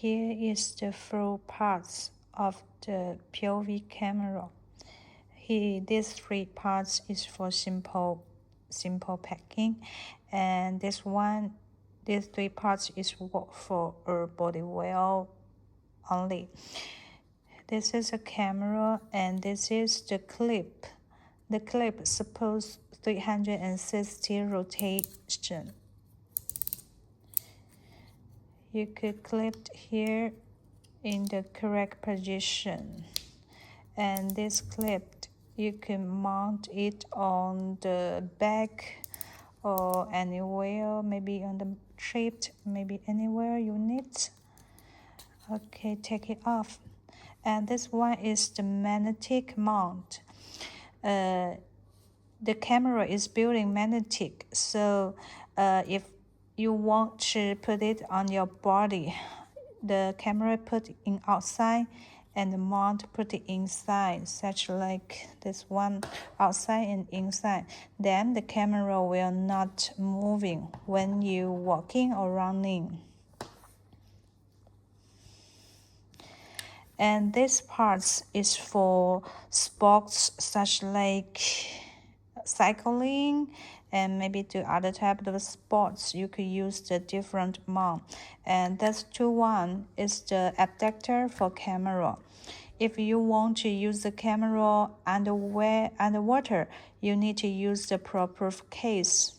Here is the full parts of the POV camera. Here, these 3 parts is for simple packing, and these 3 parts is for a body wear only. This is a camera, and this is the clip. The clip supports 360 rotation. You could clip here in the correct position, and this clip you can mount it on the back or anywhere, maybe on the trip, maybe anywhere you need. Okay, take it off. And this one is the magnetic mount. The camera is built-in magnetic, so if you want to put it on your body, the camera put in outside and the mount put it inside, such like this one, outside and inside. Then the camera will not moving when you walking or running. And this part is for sports such like cycling and maybe do other type of sports. You could use the different mount. And that's 2-1 is the adapter for camera. If you want to use the camera underwater, you need to use the proper case.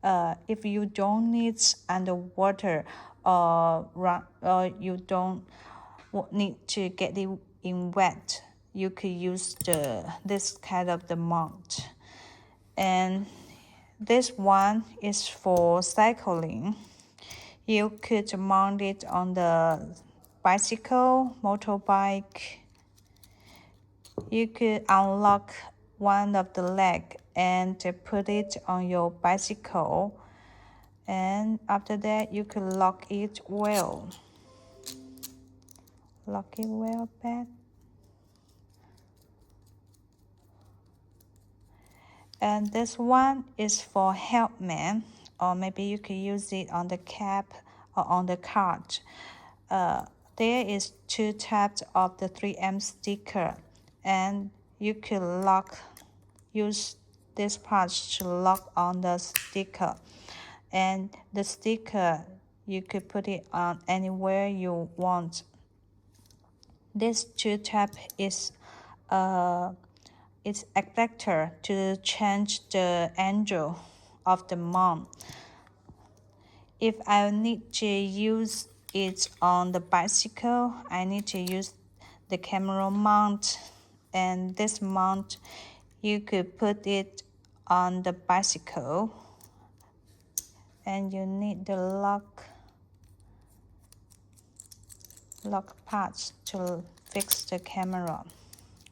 If you don't need underwater or you don't need to get it in wet, you could use this kind of the mount. And this one is for cycling. You could mount it on the bicycle, motorbike. You could unlock one of the leg and put it on your bicycle, and after that you could lock it well. Lock it well back. And this one is for helmet, or maybe you could use it on the cap or on the card. There is 2 types of the 3M sticker, and you could use this part to lock on the sticker. And the sticker, you could put it on anywhere you want. This 2 type is it's adapter to change the angle of the mount. If I need to use it on the bicycle, I need to use the camera mount, and this mount you could put it on the bicycle, and you need the lock parts to fix the camera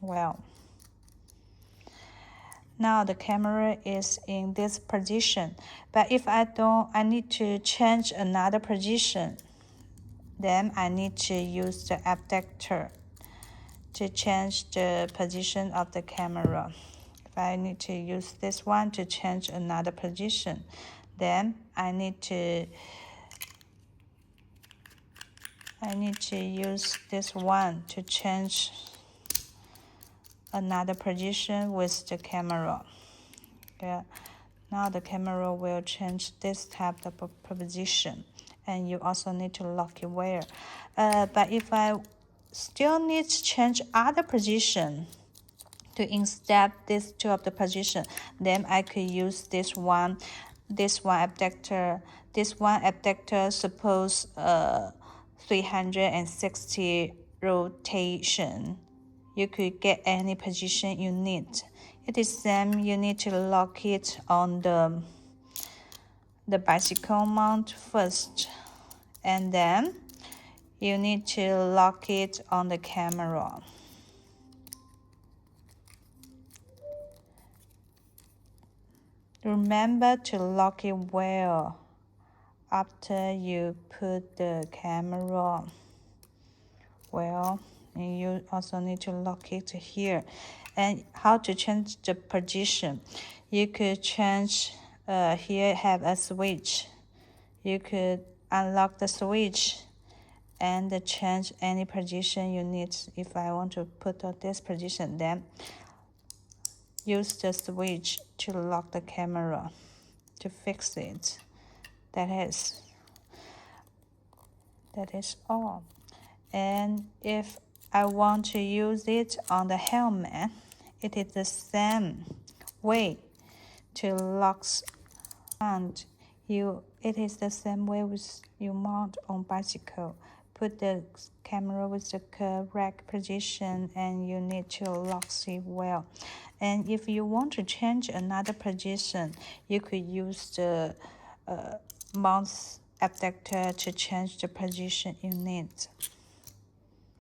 well. Now the camera is in this position, but if I need to change another position, then I need to use the adapter to change the position of the camera. If I need to use this one to change another position, then I need to use this one to change another position with the camera. Yeah. Now the camera will change this type of position, and you also need to lock it well. But if I still need to change other position to instead this 2 of the position, then I could use this one adapter. This one adapter suppose 360 rotation. You could get any position you need. It is same, you need to lock it on the bicycle mount first, and then you need to lock it on the camera. Remember to lock it well after you put the camera well. And you also need to lock it here. And how to change the position? You could change, here have a switch. You could unlock the switch and change any position you need. If I want to put on this position, then use the switch to lock the camera to fix it. That is all. And if I want to use it on the helmet, it is the same way to lock. And it is the same way with you mount on bicycle. Put the camera with the correct position, and you need to lock it well. And if you want to change another position, you could use the mount adapter to change the position you need.